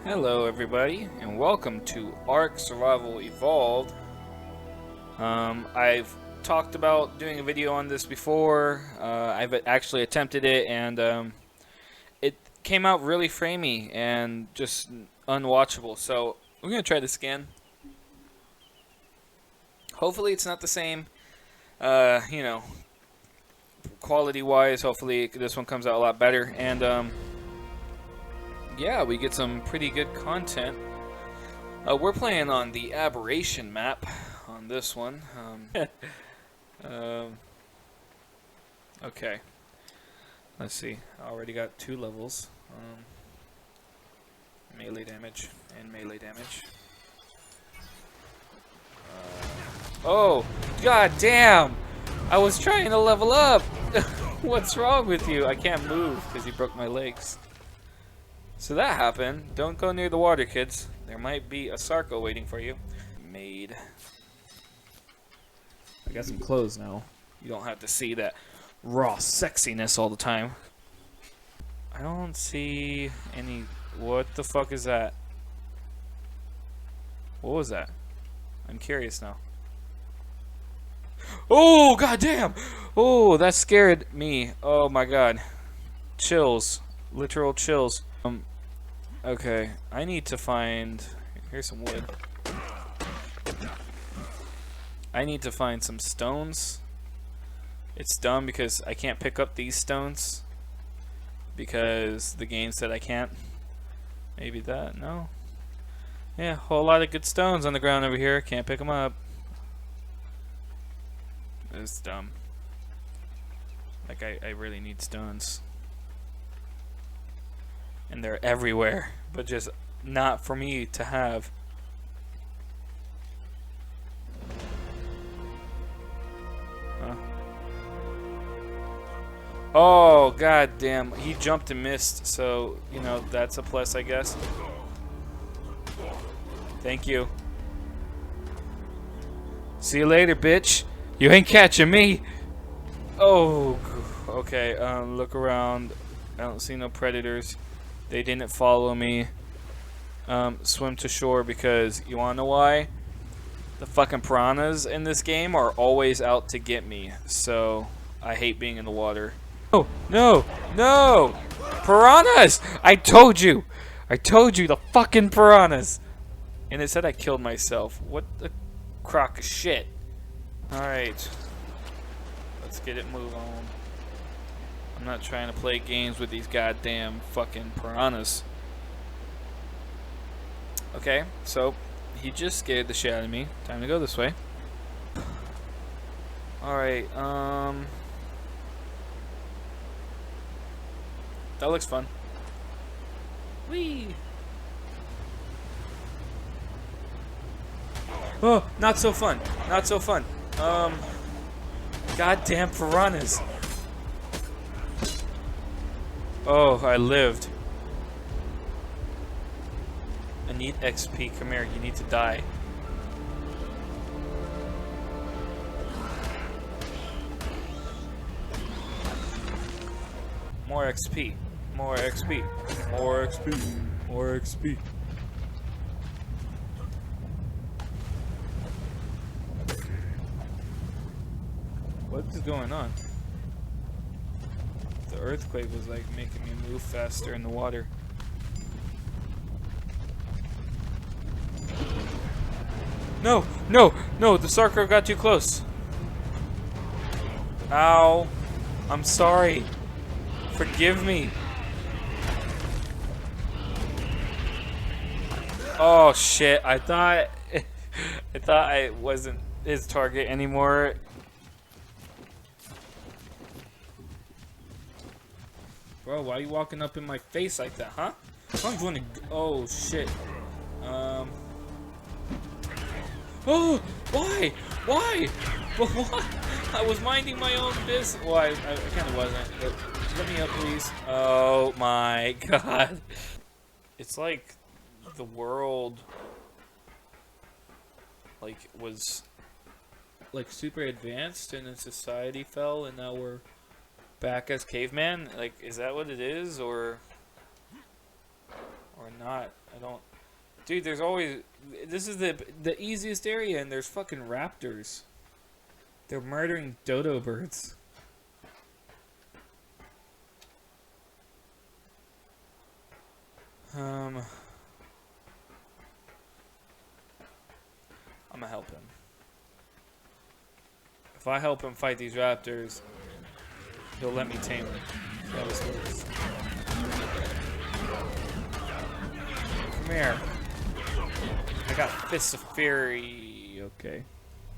Hello everybody, and welcome to Ark Survival Evolved. I've talked about doing a video on this before. I've actually attempted it, and it came out really framey and just unwatchable. So we're gonna try this again. Hopefully it's not the same, quality-wise. Hopefully this one comes out a lot better, and yeah, we get some pretty good content. We're playing on the Aberration map on this one. Okay, let's see. I already got 2 levels. Melee damage and melee damage. Oh, god damn! I was trying to level up! What's wrong with you? I can't move because you broke my legs. So that happened. Don't go near the water, kids. There might be a Sarco waiting for you. Made. I got some clothes now. You don't have to see that raw sexiness all the time. I don't see any... What the fuck is that? What was that? I'm curious now. Oh, goddamn! Oh, that scared me. Oh my god. Chills. Literal chills. Okay, I need to find... Here's some wood. I need to find some stones. It's dumb because I can't pick up these stones because the game said I can't. Maybe that? No? Yeah, whole lot of good stones on the ground over here. Can't pick them up. It's dumb. Like, I really need stones. And they're everywhere, but just not for me to have. Huh? Oh, god damn. He jumped and missed, so, you know, that's a plus, I guess. Thank you. See you later, bitch. You ain't catching me. Oh, okay. Look around. I don't see no predators. They didn't follow me. Swim to shore because you wanna know why? The fucking piranhas in this game are always out to get me. So I hate being in the water. Oh no, no! Piranhas! I told you! I told you, the fucking piranhas! And it said I killed myself. What the crock of shit? Alright. Let's get it moving on. I'm not trying to play games with these goddamn fucking piranhas. Okay, so he just scared the shit out of me. Time to go this way. Alright, that looks fun. Whee! Oh, not so fun. Not so fun. Goddamn piranhas. Oh, I lived. I need XP. Come here. You need to die. More XP. More XP. More XP. More XP. What is going on? The earthquake was like making me move faster in the water. No! No! No! The Sarco got too close. Ow. I'm sorry. Forgive me. Oh shit. I thought I wasn't his target anymore. Bro, why are you walking up in my face like that, huh? I'm going to... Oh, shit. Oh, why? Why? What? I was minding my own business. Well, I kind of wasn't. But let me up, please. Oh, my God. It's like the world, like, was, like, super advanced and then society fell and now we're back as caveman? Like, is that what it is, or Or not. I don't... Dude, there's always... This is the easiest area, and there's fucking raptors. They're murdering dodo birds. I'm gonna help him. If I help him fight these raptors, he'll let me tame them. That's how this works. Come here. I got Fists of Fury. Okay.